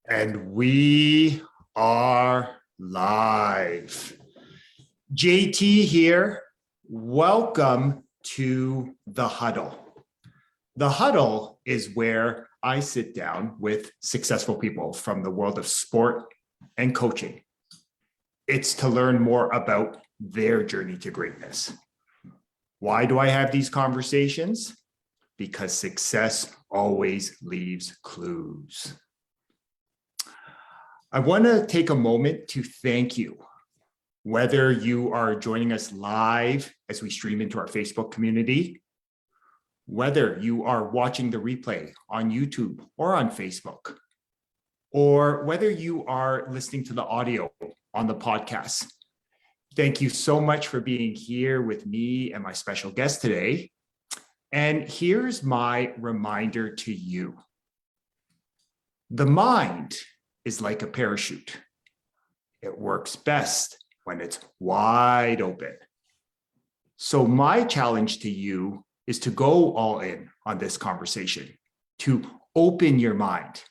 And we are live. JT here. Welcome to The Huddle. The Huddle is where I sit down with successful people from the world of sport and coaching. It's to learn more about their journey to greatness. Why do I have these conversations? Because success always leaves clues. I want to take a moment to thank you, whether you are joining us live as we stream into our Facebook community, whether you are watching the replay on YouTube or on Facebook, or whether you are listening to the audio on the podcast. Thank you so much for being here with me and my special guest today. And here's my reminder to you. The mind is like a parachute. It works best when it's wide open. So my challenge to you is to go all in on this conversation, to open your mind.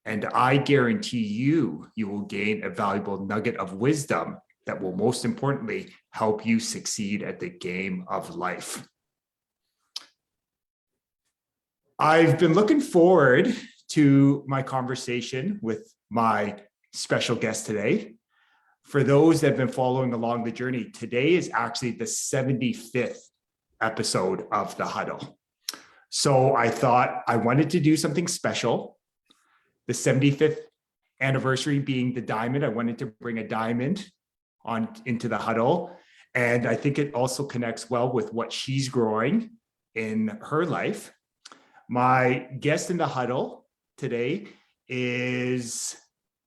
And I guarantee you will gain a valuable nugget of wisdom that will most importantly help you succeed at the game of life. I've been looking forward to my conversation with my special guest today. For those that have been following along the journey, today is actually the 75th episode of The Huddle. So I thought I wanted to do something special. The 75th anniversary being the diamond, I wanted to bring a diamond on into The Huddle. And I think it also connects well with what she's growing in her life. My guest in The Huddle today is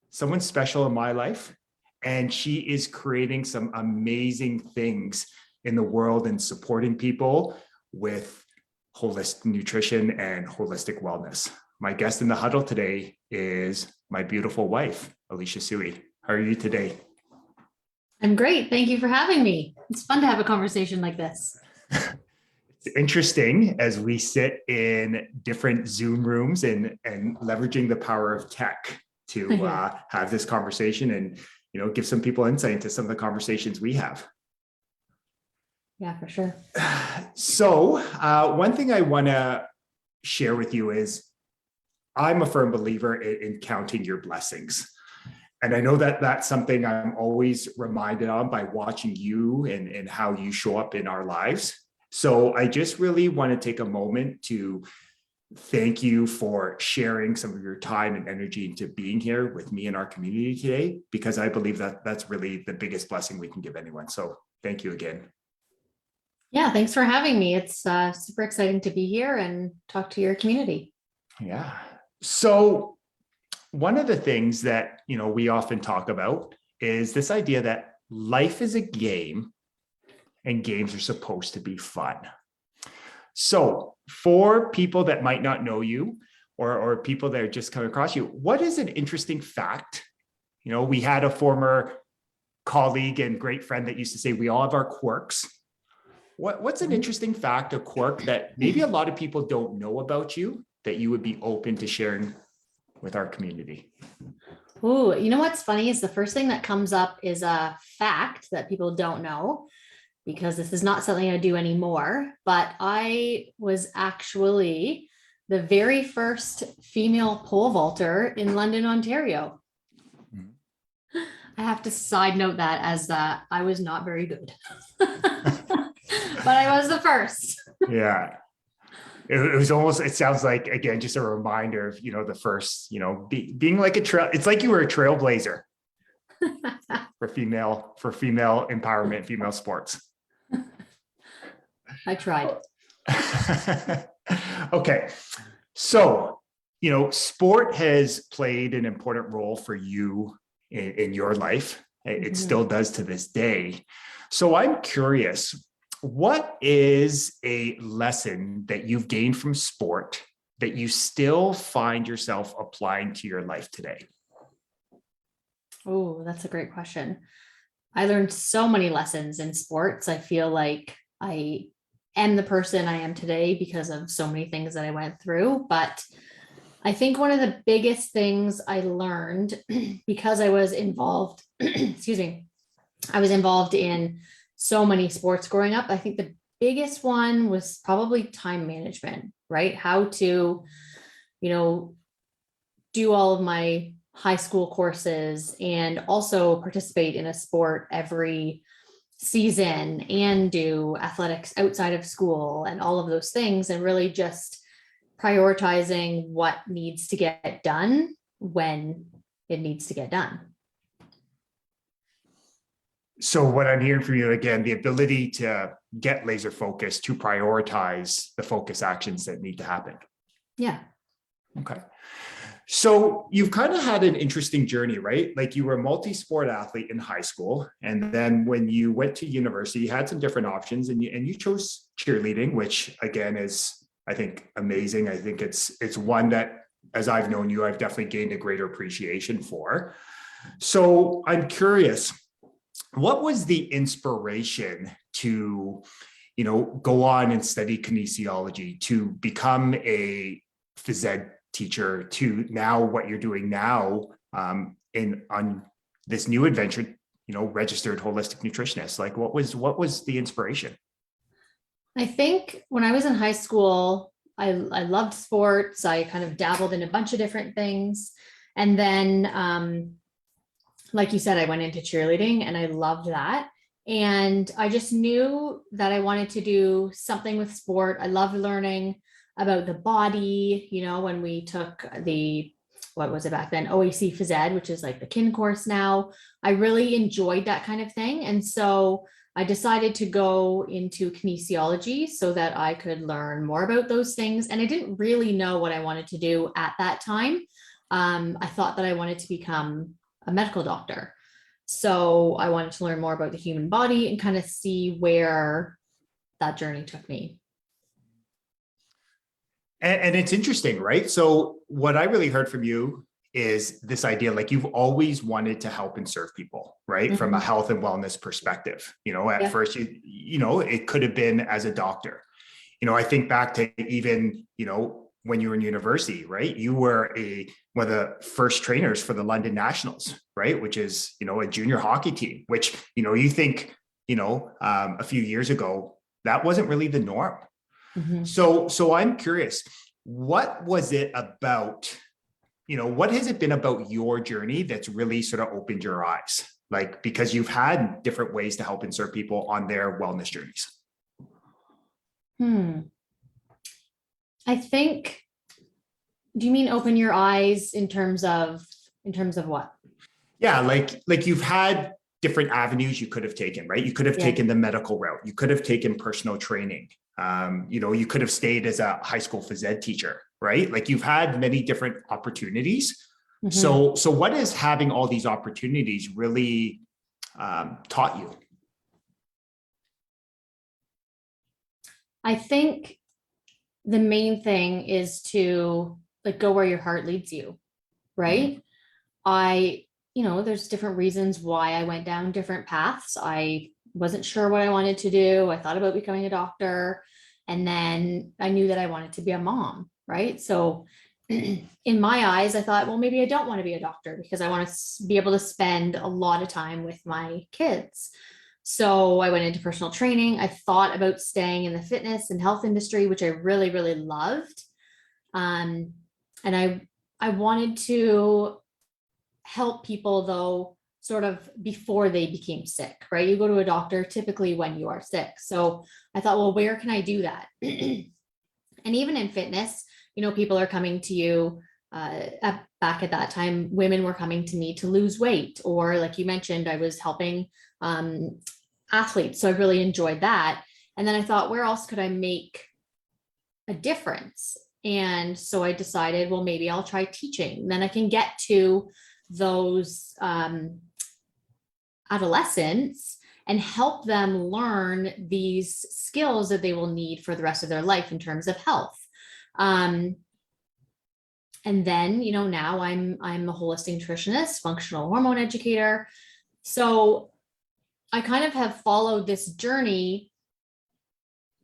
someone special in my life, and she is creating some amazing things in the world and supporting people with holistic nutrition and holistic wellness. My guest in The Huddle today is my beautiful wife, Elesha Tsui. How are you today? I'm great. Thank you for having me. It's fun to have a conversation like this. It's interesting as we sit in different Zoom rooms and leveraging the power of tech to have this conversation and give some people insight into some of the conversations we have. Yeah, for sure. So one thing I want to share with you is I'm a firm believer in counting your blessings. And I know that that's something I'm always reminded of by watching you and how you show up in our lives. So I just really want to take a moment to thank you for sharing some of your time and energy into being here with me and our community today, because I believe that that's really the biggest blessing we can give anyone. So thank you again. Yeah, thanks for having me. It's super exciting to be here and talk to your community. Yeah. So one of the things that, we often talk about is this idea that life is a game and games are supposed to be fun. So for people that might not know you or people that are just coming across you, what is an interesting fact? We had a former colleague and great friend that used to say, we all have our quirks. What's an interesting fact, a quirk that maybe a lot of people don't know about you that you would be open to sharing with our community? Ooh, what's funny is the first thing that comes up is a fact that people don't know, because this is not something I do anymore, but I was actually the very first female pole vaulter in London, Ontario. Mm-hmm. I have to side note that as I was not very good, but I was the first. Yeah. It was almost, it sounds like, again, just a reminder of, the first, being like it's like you were a trailblazer for female empowerment, female sports. I tried. Okay. So, sport has played an important role for you in your life. It still does to this day. So I'm curious, what is a lesson that you've gained from sport that you still find yourself applying to your life today? Oh, that's a great question. I learned so many lessons in sports. I feel like I am the person I am today because of so many things that I went through. But I think one of the biggest things I learned because I was involved, excuse me, I was involved in so many sports growing up. I think the biggest one was probably time management, right? How to, you know, do all of my high school courses and also participate in a sport every season and do athletics outside of school and all of those things, and really just prioritizing what needs to get done when it needs to get done. So what I'm hearing from you again, the ability to get laser focused, to prioritize the focus actions that need to happen. Yeah. Okay. So you've kind of had an interesting journey, right? Like you were a multi-sport athlete in high school. And then when you went to university, you had some different options and you chose cheerleading, which again is, I think, amazing. I think it's one that, as I've known you, I've definitely gained a greater appreciation for. So I'm curious, what was the inspiration to, go on and study kinesiology, to become a phys ed teacher, to now what you're doing now on this new adventure, registered holistic nutritionist? Like what was the inspiration? I think when I was in high school, I loved sports. I kind of dabbled in a bunch of different things. And then, like you said, I went into cheerleading and I loved that. And I just knew that I wanted to do something with sport. I loved learning about the body, when we took what was it back then? OAC Phys Ed, which is like the kin course now. I really enjoyed that kind of thing. And so I decided to go into kinesiology so that I could learn more about those things. And I didn't really know what I wanted to do at that time. I thought that I wanted to become a medical doctor. So I wanted to learn more about the human body and kind of see where that journey took me. And it's interesting, right? So what I really heard from you is this idea, like you've always wanted to help and serve people, right? Mm-hmm. From a health and wellness perspective. At first, it could have been as a doctor. I think back to even, when you were in university, right? You were one of the first trainers for the London Nationals, right? Which is, a junior hockey team, which, you think, a few years ago, that wasn't really the norm. Mm-hmm. So I'm curious, what was it about, what has it been about your journey that's really sort of opened your eyes? Like, because you've had different ways to help and serve people on their wellness journeys. I think, do you mean open your eyes in terms of what? Yeah, like you've had different avenues you could have taken, right? You could have taken the medical route. You could have taken personal training. You could have stayed as a high school phys ed teacher, right? Like you've had many different opportunities. Mm-hmm. So what has having all these opportunities really taught you? I think the main thing is to go where your heart leads you, right? Mm-hmm. There's different reasons why I went down different paths. I wasn't sure what I wanted to do. I thought about becoming a doctor, and then I knew that I wanted to be a mom, right? So in my eyes, I thought, well, maybe I don't want to be a doctor because I want to be able to spend a lot of time with my kids. So I went into personal training. I thought about staying in the fitness and health industry, which I really, really loved. And I wanted to help people, though, sort of before they became sick, right? You go to a doctor typically when you are sick. So I thought, well, where can I do that? And even in fitness, people are coming to you. Back at that time, women were coming to me to lose weight, or like you mentioned, I was helping athletes. So I really enjoyed that. And then I thought, where else could I make a difference? And so I decided, well, maybe I'll try teaching. Then I can get to those adolescents and help them learn these skills that they will need for the rest of their life in terms of health. And then, now I'm a holistic nutritionist, functional hormone educator. So I kind of have followed this journey,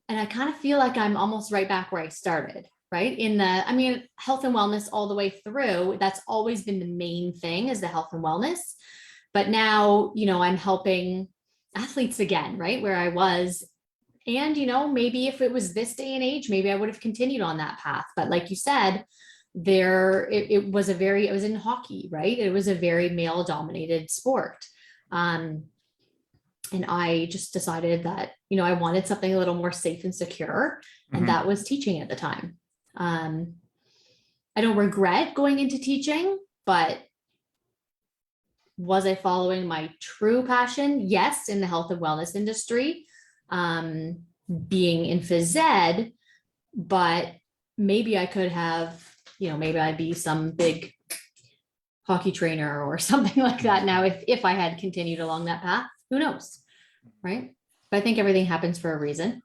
and I kind of feel like I'm almost right back where I started, right? I mean, health and wellness all the way through, that's always been the main thing, is the health and wellness. But now, I'm helping athletes again, right? Where I was. And, maybe if it was this day and age, maybe I would have continued on that path. But like you said, it was in hockey, right? It was a very male dominated sport. And I just decided that, I wanted something a little more safe and secure. And Mhm. that was teaching at the time. I don't regret going into teaching, but was I following my true passion? Yes, in the health and wellness industry, being in phys ed, but maybe I could have, maybe I'd be some big hockey trainer or something like that now if I had continued along that path. Who knows, right? But I think everything happens for a reason.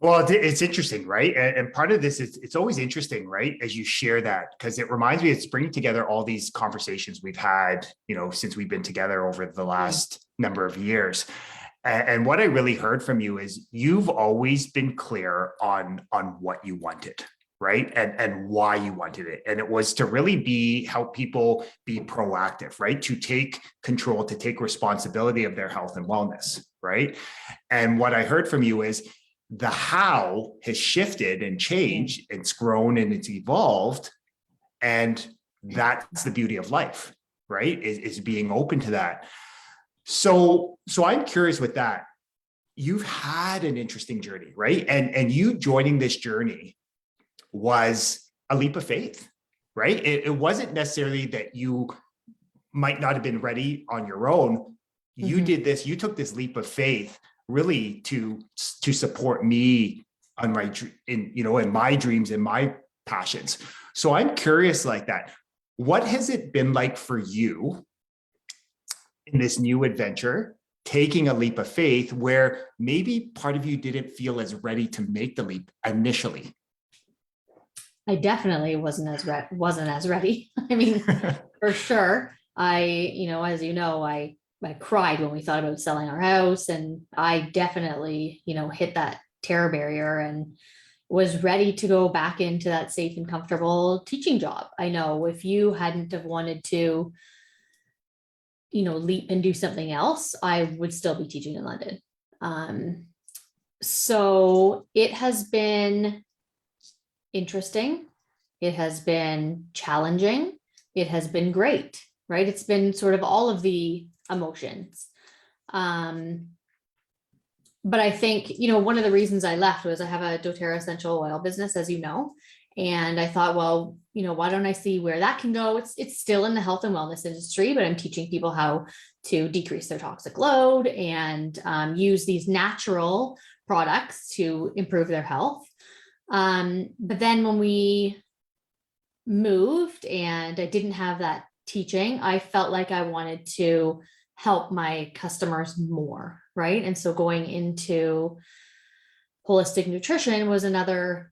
Well, it's interesting, right? And part of this is it's always interesting, right? As you share that, because it reminds me, it's bringing together all these conversations we've had, since we've been together over the last number of years. And what I really heard from you is you've always been clear on what you wanted, right? And why you wanted it. And it was to really help people be proactive, right? To take control, to take responsibility of their health and wellness, right? And what I heard from you is the how has shifted and changed. It's grown and it's evolved. And that's the beauty of life, right? Is being open to that. So I'm curious with that. You've had an interesting journey, right? And you joining this journey was a leap of faith, right? It wasn't necessarily that you might not have been ready on your own. You did this, you took this leap of faith really to support me on in my dreams and my passions. So I'm curious like that. What has it been like for you in this new adventure, taking a leap of faith where maybe part of you didn't feel as ready to make the leap initially? I definitely wasn't as ready. I mean, for sure. As I cried when we thought about selling our house, and I definitely, hit that terror barrier and was ready to go back into that safe and comfortable teaching job. I know if you hadn't have wanted to, leap and do something else, I would still be teaching in London. So it has been interesting. It has been challenging. It has been great, right? It's been sort of all of the emotions. But I think, one of the reasons I left was I have a doTERRA essential oil business, as you know. And I thought, well, why don't I see where that can go? It's still in the health and wellness industry, but I'm teaching people how to decrease their toxic load and use these natural products to improve their health. But then when we moved and I didn't have that teaching, I felt like I wanted to help my customers more, right? And so going into holistic nutrition was another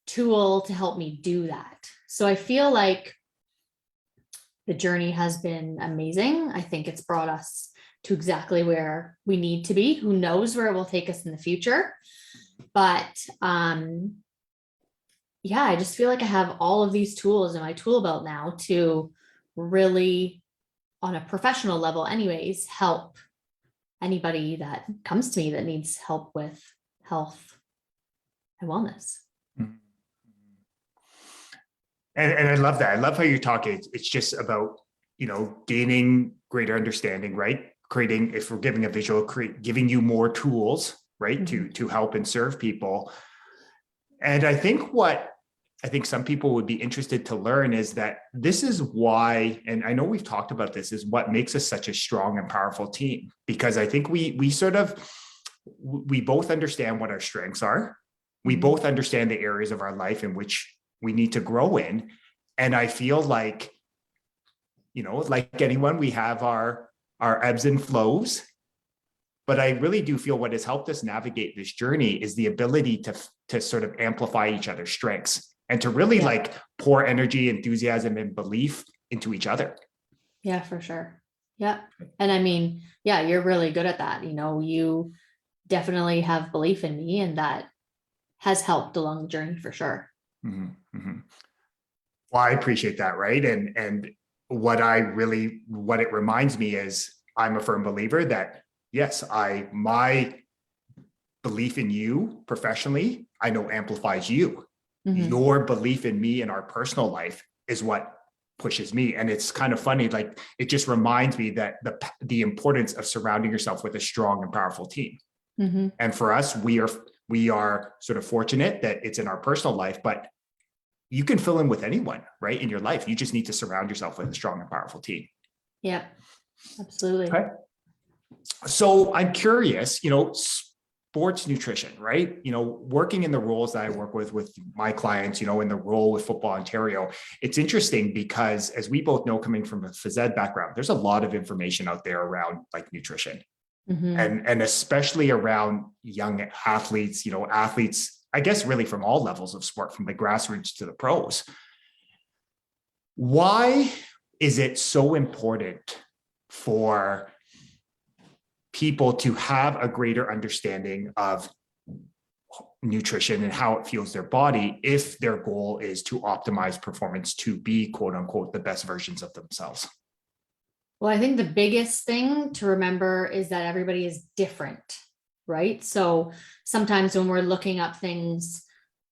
tool to help me do that. So I feel like the journey has been amazing. I think it's brought us to exactly where we need to be. Who knows where it will take us in the future? But yeah, I just feel like I have all of these tools in my tool belt now to really, on a professional level anyways, help anybody that comes to me that needs help with health and wellness. And I love that. I love how you're talking. It's just about, gaining greater understanding, right? Creating, if we're giving a visual, giving you more tools, right? To help and serve people. And I think some people would be interested to learn is that this is why, and I know we've talked about this, is what makes us such a strong and powerful team, because I think we both understand what our strengths are. We both understand the areas of our life in which we need to grow in. And I feel like, like anyone, we have our ebbs and flows, but I really do feel what has helped us navigate this journey is the ability to sort of amplify each other's strengths and to really like pour energy, enthusiasm, and belief into each other. Yeah, for sure. Yeah. And I mean, you're really good at that. You definitely have belief in me, and that has helped along the journey for sure. Mhm, mhm. Well, I appreciate that, right? And what it reminds me is I'm a firm believer that yes, my belief in you professionally, I know amplifies you. Mhm. Your belief in me in our personal life is what pushes me. And it's kind of funny, like it just reminds me that the importance of surrounding yourself with a strong and powerful team. Mhm. And for us, we are sort of fortunate that it's in our personal life, but you can fill in with anyone, right? In your life, you just need to surround yourself with a strong and powerful team. Yep, absolutely. Okay. So I'm curious, sports nutrition, right? Working in the roles that I work with my clients, in the role with Football Ontario, it's interesting because as we both know, coming from a phys ed background, there's a lot of information out there around like nutrition and especially around young athletes, athletes, I guess really from all levels of sport, from the grassroots to the pros. Why is it so important for people to have a greater understanding of nutrition and how it fuels their body if their goal is to optimize performance to be quote unquote the best versions of themselves? Well, I think the biggest thing to remember is that everybody is different, right? So sometimes when we're looking up things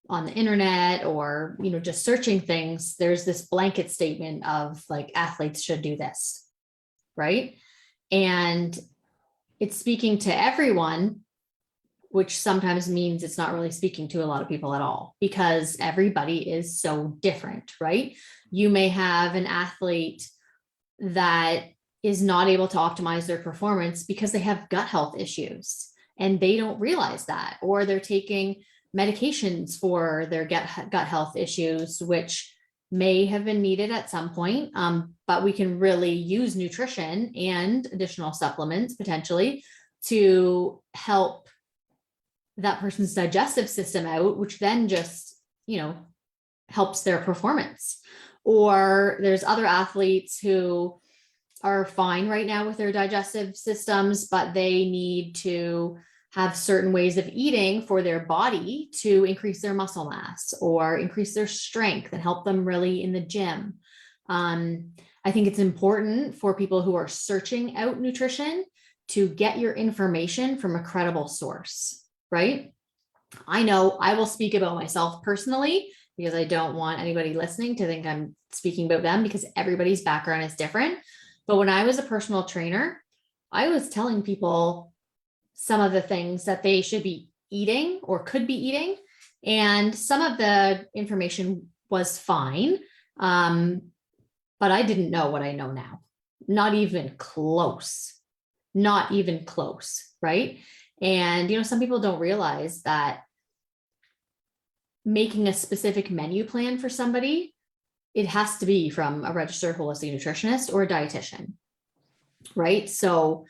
on the internet or, just searching things, there's this blanket statement of like athletes should do this, right? And it's speaking to everyone, which sometimes means it's not really speaking to a lot of people at all because everybody is so different, right? You may have an athlete that is not able to optimize their performance because they have gut health issues and they don't realize that, or they're taking medications for their gut health issues, which may have been needed at some point. But we can really use nutrition and additional supplements potentially to help that person's digestive system out, which then just, helps their performance. Or there's other athletes who are fine right now with their digestive systems, but they need to have certain ways of eating for their body to increase their muscle mass or increase their strength and help them really in the gym. I think it's important for people who are searching out nutrition to get your information from a credible source, right? I know I will speak about myself personally because I don't want anybody listening to think I'm speaking about them because everybody's background is different. But when I was a personal trainer, I was telling people some of the things that they should be eating or could be eating. And some of the information was fine. But I didn't know what I know now. Not even close. Not even close, right? And, some people don't realize that making a specific menu plan for somebody, it has to be from a registered holistic nutritionist or a dietitian, right? So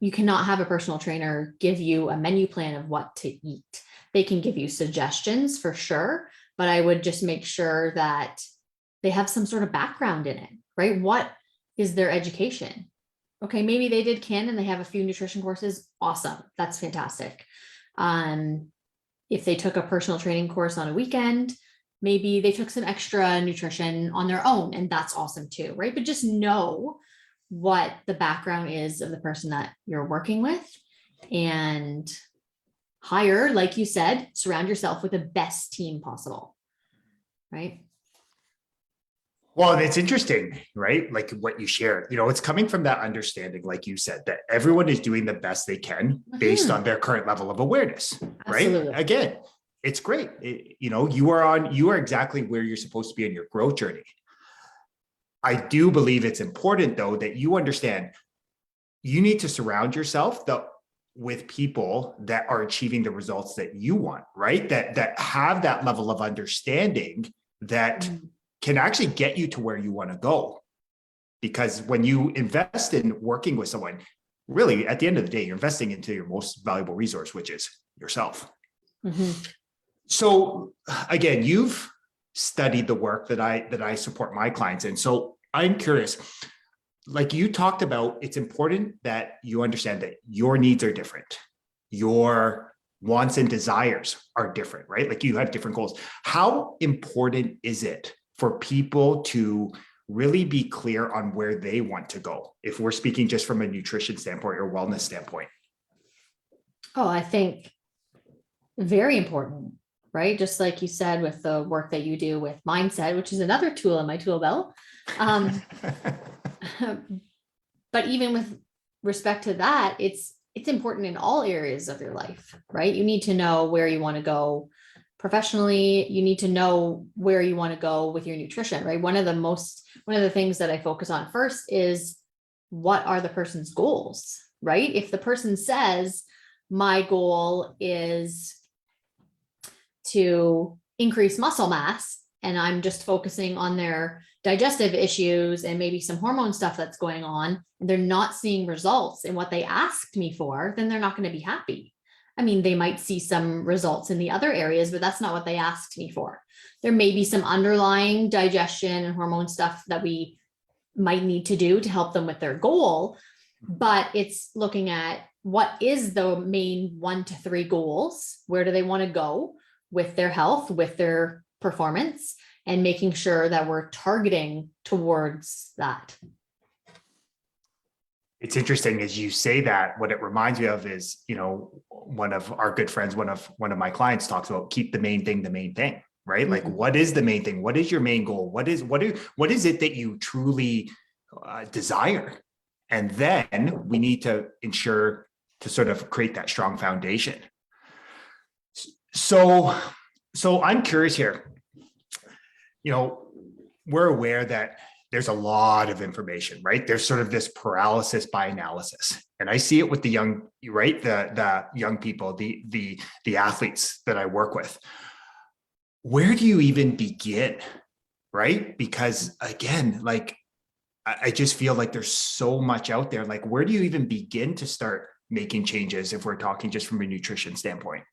you cannot have a personal trainer give you a menu plan of what to eat. They can give you suggestions for sure, but I would just make sure that they have some sort of background in it, right? What is their education? Okay, maybe they did kin and they have a few nutrition courses. Awesome. That's fantastic. If they took a personal training course on a weekend, maybe they took some extra nutrition on their own, and that's awesome too, right? But just know what the background is of the person that you're working with and hire, like you said, surround yourself with the best team possible, right? Well, it's interesting, right? Like what you shared, it's coming from that understanding, like you said, that everyone is doing the best they can based on their current level of awareness, Absolutely. right? Again, it's great. You are exactly where you're supposed to be in your growth journey. I do believe it's important though, that you understand you need to surround yourself with people that are achieving the results that you want, right? That have that level of understanding that can actually get you to where you want to go. Because when you invest in working with someone, really at the end of the day, you're investing into your most valuable resource, which is yourself. So again, you've studied the work that I support my clients in. So I'm curious, like you talked about, it's important that you understand that your needs are different. Your wants and desires are different, right? Like you have different goals. How important is it for people to really be clear on where they want to go, if we're speaking just from a nutrition standpoint or wellness standpoint? Oh, I think very important, right? Just like you said, with the work that you do with mindset, which is another tool in my tool belt. But even with respect to that, it's important in all areas of your life, right? You need to know where you want to go professionally. You need to know where you want to go with your nutrition, right? One of the things that I focus on first is, what are the person's goals, right? If the person says, my goal is to increase muscle mass, and I'm just focusing on their digestive issues and maybe some hormone stuff that's going on, and they're not seeing results in what they asked me for, then they're not going to be happy. I mean, they might see some results in the other areas, but that's not what they asked me for. There may be some underlying digestion and hormone stuff that we might need to do to help them with their goal, but it's looking at what is the main 1 to 3 goals, where do they want to go with their health, with their performance, and making sure that we're targeting towards that. It's interesting as you say that. What it reminds me of is, one of our good friends, one of my clients talks about, keep the main thing, right? Mm-hmm. Like, what is the main thing? What is your main goal? What is it that you truly desire? And then we need to ensure to sort of create that strong foundation. So I'm curious here. We're aware that there's a lot of information, right? There's sort of this paralysis by analysis. And I see it with the young, right? The young people, the athletes that I work with. Where do you even begin, right? Because again, like, I just feel like there's so much out there. Like, where do you even begin to start making changes if we're talking just from a nutrition standpoint?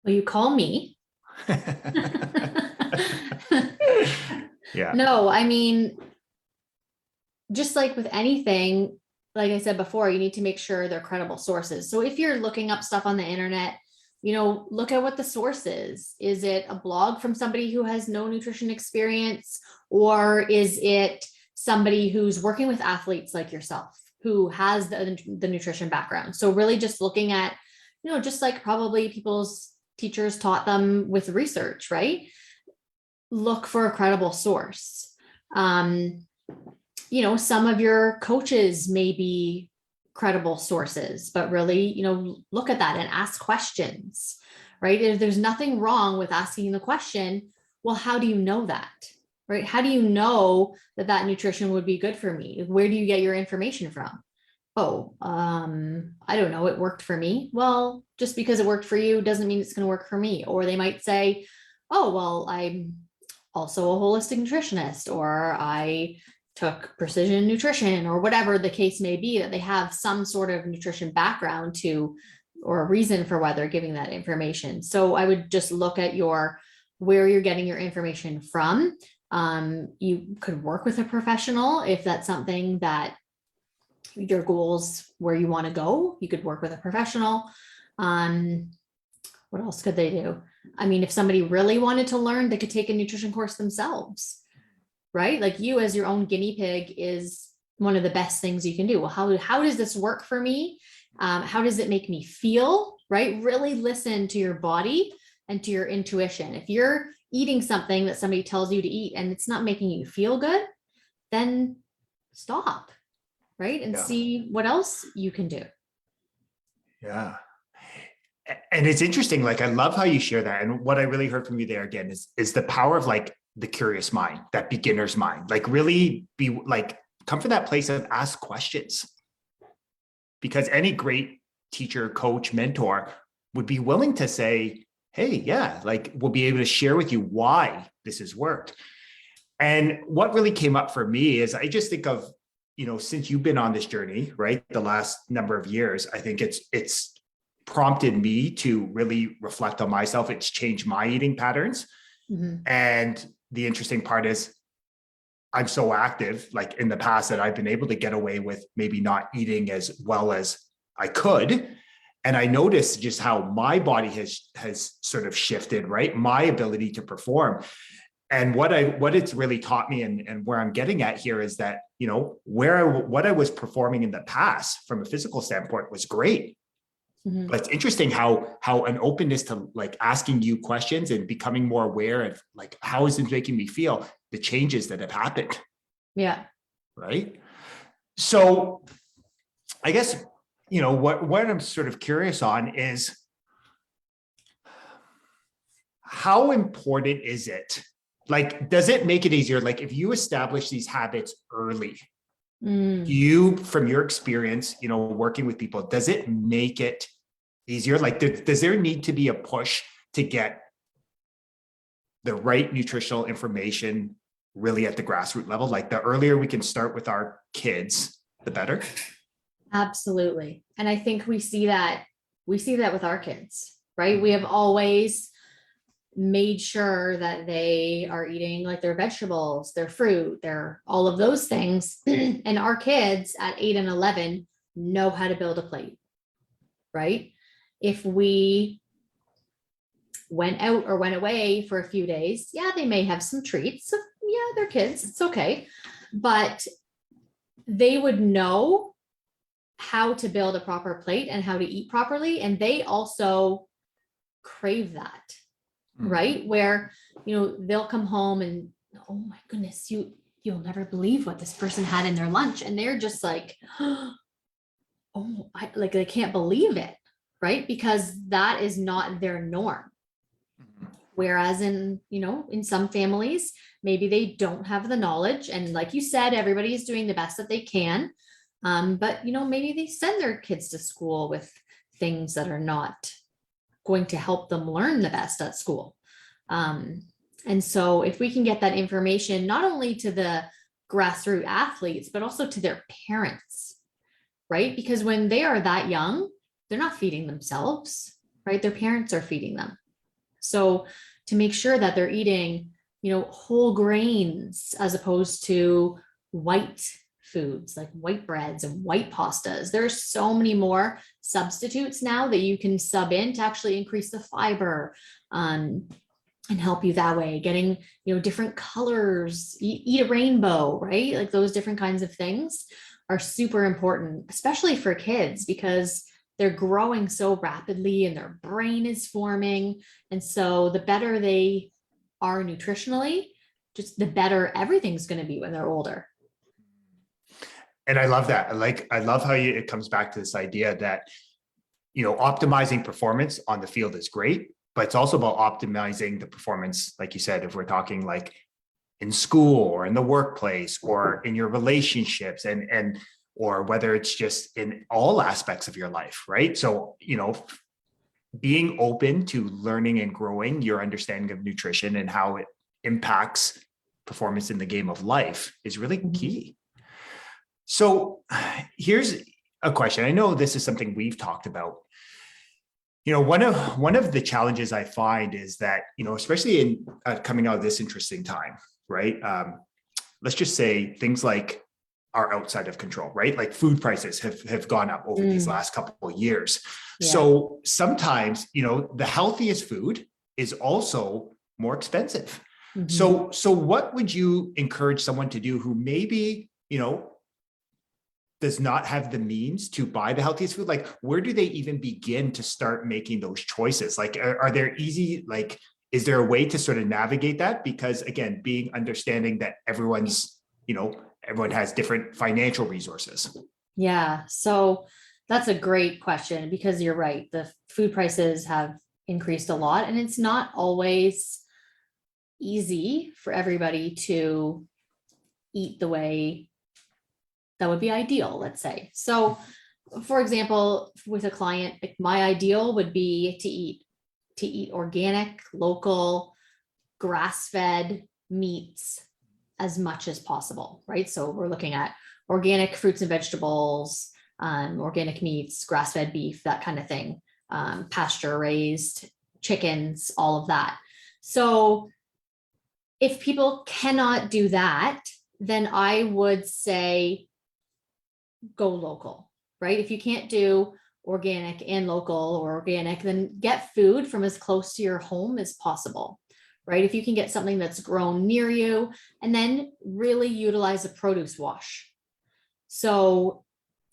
Well, you call me. Yeah. No, I mean, just like with anything, like I said before, you need to make sure they're credible sources. So if you're looking up stuff on the internet, look at what the source is. Is it a blog from somebody who has no nutrition experience? Or is it somebody who's working with athletes like yourself, who has the nutrition background? So really just looking at, just like probably people's teachers taught them with research, right? Look for a credible source. Some of your coaches may be credible sources, but really, look at that and ask questions, right? If there's nothing wrong with asking the question, well, how do you know that, right? How do you know that nutrition would be good for me? Where do you get your information from? Oh, I don't know. It worked for me. Well, just because it worked for you doesn't mean it's going to work for me. Or they might say, oh, well, I'm also a holistic nutritionist, or I took precision nutrition, or whatever the case may be, that they have some sort of nutrition background or a reason for why they're giving that information. So I would just look at where you're getting your information from. You could work with a professional if that's something that your goals, where you want to go. You could work with a professional. What else could they do? I mean, if somebody really wanted to learn, they could take a nutrition course themselves, right? Like, you as your own guinea pig is one of the best things you can do. Well, how does this work for me? How does it make me feel, right? Really listen to your body and to your intuition. If you're eating something that somebody tells you to eat and it's not making you feel good, then stop, right? And see what else you can do. Yeah. And it's interesting. Like, I love how you share that. And what I really heard from you there again is the power of like the curious mind, that beginner's mind, like really be like, come from that place of ask questions, because any great teacher, coach, mentor would be willing to say, hey, yeah, like, we'll be able to share with you why this has worked. And what really came up for me is, I just think of, since you've been on this journey, right, the last number of years, I think it's prompted me to really reflect on myself. It's changed my eating patterns. Mm-hmm. And the interesting part is, I'm so active, like in the past, that I've been able to get away with maybe not eating as well as I could. And I noticed just how my body has sort of shifted, right? My ability to perform. And what it's really taught me, and where I'm getting at here, is that, you know, what I was performing in the past from a physical standpoint was great. Mhm. But it's interesting how an openness to like asking you questions and becoming more aware of like, how is this making me feel, the changes that have happened. Yeah. Right. So I guess, you know, what I'm sort of curious on is, how important is it? Like, does it make it easier? Like, if you establish these habits early, you, from your experience, you know, working with people, does it make it easier? Like, does there need to be a push to get the right nutritional information really at the grassroots level? Like, the earlier we can start with our kids, the better. Absolutely. And I think we see that with our kids, right? We have always made sure that they are eating like their vegetables, their fruit, their all of those things. And our kids at 8 and 11 know how to build a plate, right? If we went out or went away for a few days, yeah, they may have some treats. So yeah, they're kids, it's okay. But they would know how to build a proper plate and how to eat properly. And they also crave that, right? Where, you know, they'll come home and, oh my goodness, you'll never believe what this person had in their lunch. And they're just like, oh, like they can't believe it, right? Because that is not their norm. Whereas in, you know, in some families, maybe they don't have the knowledge. And like you said, everybody is doing the best that they can. But, you know, maybe they send their kids to school with things that are not going to help them learn the best at school. And so if we can get that information, not only to the grassroots athletes, but also to their parents, right? Because when they are that young, they're not feeding themselves, right? Their parents are feeding them. So to make sure that they're eating, you know, whole grains as opposed to white foods like white breads and white pastas. There's so many more substitutes now that you can sub in to actually increase the fiber and help you that way. Getting, you know, different colors, eat a rainbow, right? Like those different kinds of things are super important, especially for kids, because they're growing so rapidly and their brain is forming. And so the better they are nutritionally, just the better everything's going to be when they're older. And I love that. I love how it comes back to this idea that, you know, optimizing performance on the field is great, but it's also about optimizing the performance, like you said, if we're talking like in school or in the workplace or in your relationships and or whether it's just in all aspects of your life, right? So, you know, being open to learning and growing your understanding of nutrition and how it impacts performance in the game of life is really key. So here's a question. I know this is something we've talked about. You know, one of the challenges I find is that, you know, especially in coming out of this interesting time, right? Let's just say things like are outside of control, right? Like food prices have gone up over these last couple of years. Yeah. So sometimes, you know, the healthiest food is also more expensive. So what would you encourage someone to do who maybe, you know, does not have the means to buy the healthiest food? Like, where do they even begin to start making those choices? Like, are there easy, like, is there a way to sort of navigate that? Because again, understanding that everyone's, you know, everyone has different financial resources. Yeah. So that's a great question, because you're right. The food prices have increased a lot, and it's not always easy for everybody to eat the way that would be ideal, let's say. So for example, with a client, like my ideal would be to eat organic, local, grass-fed meats as much as possible, right? So we're looking at organic fruits and vegetables, organic meats, grass-fed beef, that kind of thing, pasture-raised chickens, all of that. So if people cannot do that, then I would say go local, right? If you can't do organic and local or organic, then get food from as close to your home as possible, right? If you can get something that's grown near you, and then really utilize a produce wash. So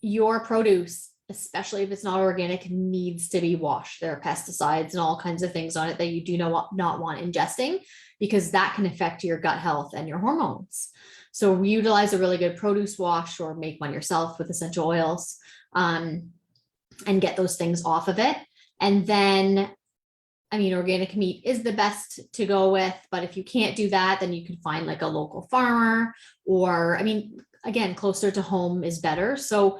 your produce, especially if it's not organic, needs to be washed. There are pesticides and all kinds of things on it that you do not want ingesting, because that can affect your gut health and your hormones. So utilize a really good produce wash, or make one yourself with essential oils, and get those things off of it. And then, I mean, organic meat is the best to go with, but if you can't do that, then you can find like a local farmer, or, I mean, again, closer to home is better. So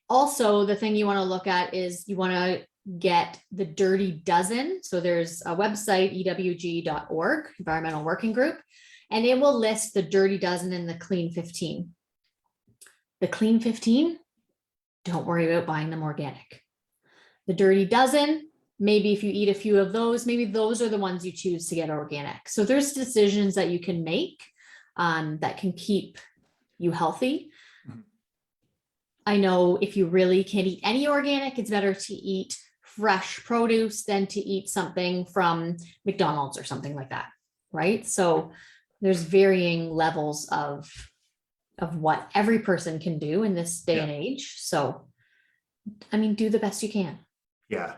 also the thing you want to look at is you want to get the Dirty Dozen. So there's a website, ewg.org, Environmental Working Group, and it will list the Dirty Dozen and the Clean 15. The Clean 15, don't worry about buying them organic. The Dirty Dozen, maybe if you eat a few of those, maybe those are the ones you choose to get organic. So there's decisions that you can make that can keep you healthy. I know if you really can't eat any organic, it's better to eat fresh produce than to eat something from McDonald's or something like that, right? So there's varying levels of what every person can do in this day and age. So, I mean, do the best you can. Yeah.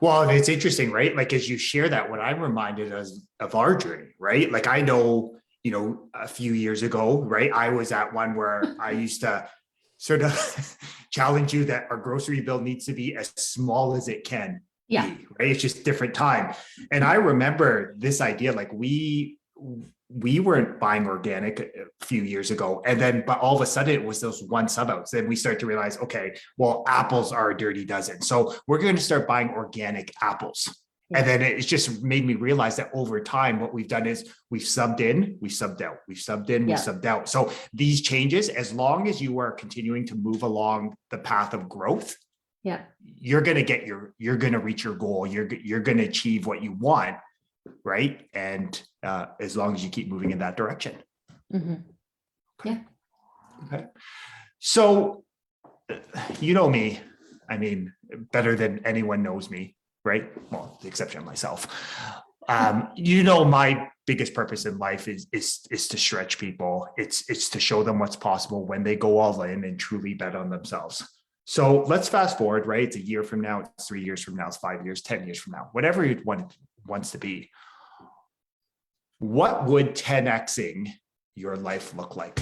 Well, it's interesting, right? Like, as you share that, what I'm reminded of our journey, right? Like, I know, a few years ago, right, I was at one where I used to sort of challenge you that our grocery bill needs to be as small as it can be, right? It's just different time. And I remember this idea, like we weren't buying organic a few years ago. And then, but all of a sudden it was those one sub outs. Then we start to realize, okay, well, apples are a Dirty Dozen. So we're going to start buying organic apples. And then it just made me realize that over time, what we've done is we've subbed in, we subbed out, we've subbed in, we subbed out. So these changes, as long as you are continuing to move along the path of growth, you're going to you're going to reach your goal. You're going to achieve what you want. Right. And as long as you keep moving in that direction. Okay. So, you know me, I mean, better than anyone knows me. Right. Well, the exception of myself. My biggest purpose in life is to stretch people. It's to show them what's possible when they go all in and truly bet on themselves. So let's fast forward, right? It's a year from now, it's 3 years from now, it's 5 years, 10 years from now, whatever you wants to be. What would 10xing your life look like?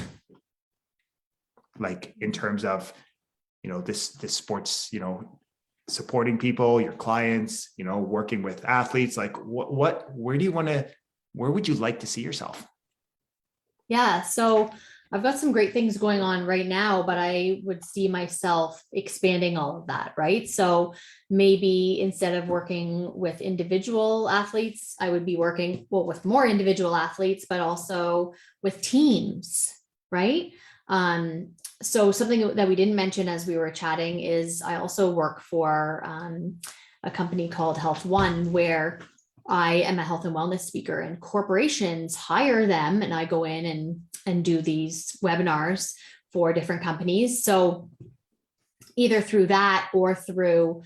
Like, in terms of, this sports, supporting people, your clients, working with athletes, like where would you like to see yourself? Yeah. So I've got some great things going on right now, but I would see myself expanding all of that, right? So maybe instead of working with individual athletes, I would be working with more individual athletes, but also with teams, right? So something that we didn't mention as we were chatting is I also work for a company called Health One, where I am a health and wellness speaker, and corporations hire them, and I go in and do these webinars for different companies. So either through that or through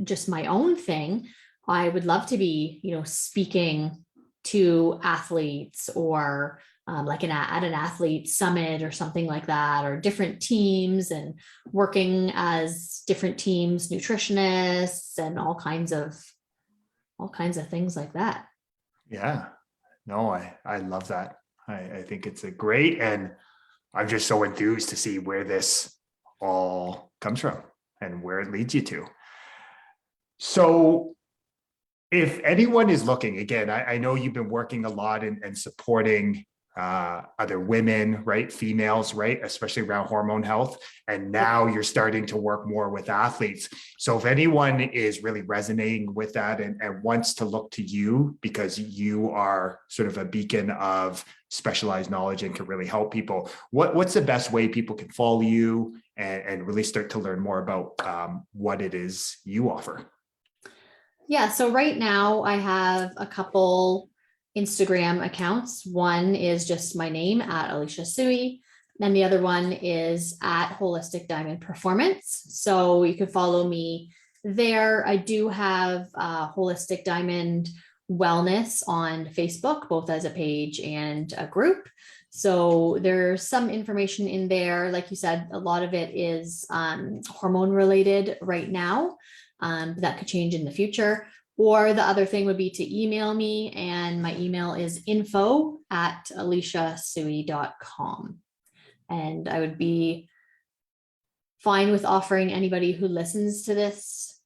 just my own thing, I would love to be, speaking to athletes, or like at an athlete summit or something like that, or different teams, and working as different teams, nutritionists, and all kinds of things like that. Yeah, no, I love that. I think it's a great, and I'm just so enthused to see where this all comes from and where it leads you to. So if anyone is looking, again, I know you've been working a lot and supporting other women, right? Females, right? Especially around hormone health. And now you're starting to work more with athletes. So if anyone is really resonating with that and wants to look to you, because you are sort of a beacon of specialized knowledge and can really help people, what's the best way people can follow you and really start to learn more about what it is you offer? Yeah. So right now I have a couple Instagram accounts. One is just my name at Elesha Tsui. And the other one is at Holistic Diamond Performance. So you can follow me there. I do have Holistic Diamond Wellness on Facebook, both as a page and a group. So there's some information in there. Like you said, a lot of it is hormone related right now. That could change in the future. Or the other thing would be to email me, and my email is info@eleshatsui.com. And I would be fine with offering anybody who listens to this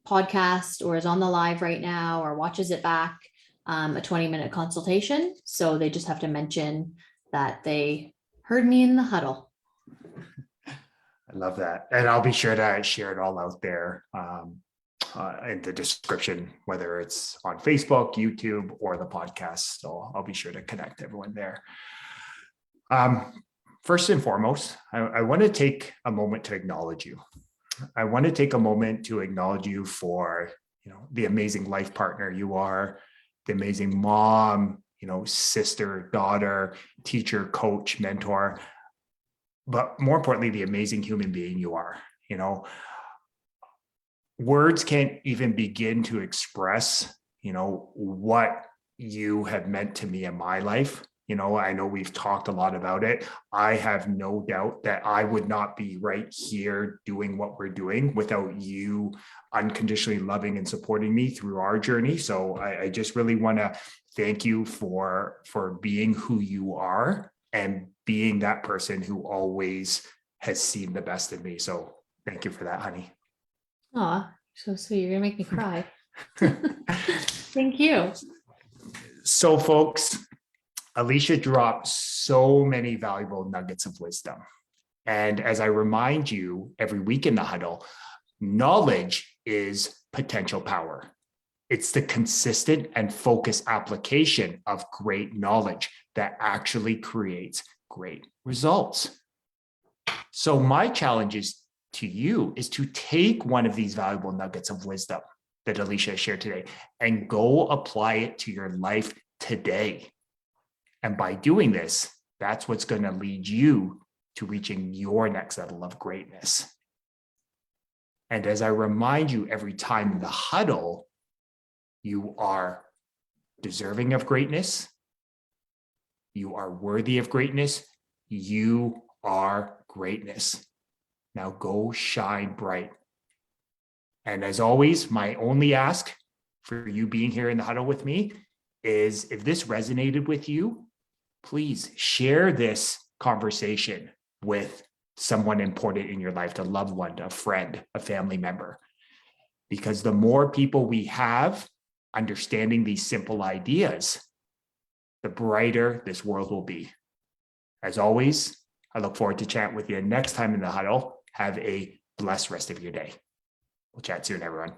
podcast or is on the live right now or watches it back a 20-minute consultation. So they just have to mention that they heard me in the huddle. I love that. And I'll be sure to share it all out there in the description, whether it's on Facebook, YouTube, or the podcast. So I'll be sure to connect everyone there. First and foremost, I want to take a moment to acknowledge you. I want to take a moment to acknowledge you for, the amazing life partner you are, the amazing mom, sister, daughter, teacher, coach, mentor, but more importantly, the amazing human being you are. Words can't even begin to express, what you have meant to me in my life. I know we've talked a lot about it. I have no doubt that I would not be right here doing what we're doing without you unconditionally loving and supporting me through our journey. So I just really want to thank you for being who you are and being that person who always has seen the best in me. So thank you for that, honey. Aw, so sweet. You're gonna make me cry. Thank you. So folks, Elesha dropped so many valuable nuggets of wisdom. And as I remind you every week in the huddle, knowledge is potential power. It's the consistent and focused application of great knowledge that actually creates great results. So my challenge to you is to take one of these valuable nuggets of wisdom that Elesha shared today and go apply it to your life today. And by doing this, that's what's going to lead you to reaching your next level of greatness. And as I remind you every time in the huddle, you are deserving of greatness. You are worthy of greatness. You are greatness. Now go shine bright. And as always, my only ask for you being here in the huddle with me is, if this resonated with you, please share this conversation with someone important in your life, a loved one, a friend, a family member. Because the more people we have understanding these simple ideas, the brighter this world will be. As always, I look forward to chatting with you next time in the huddle. Have a blessed rest of your day. We'll chat soon, everyone.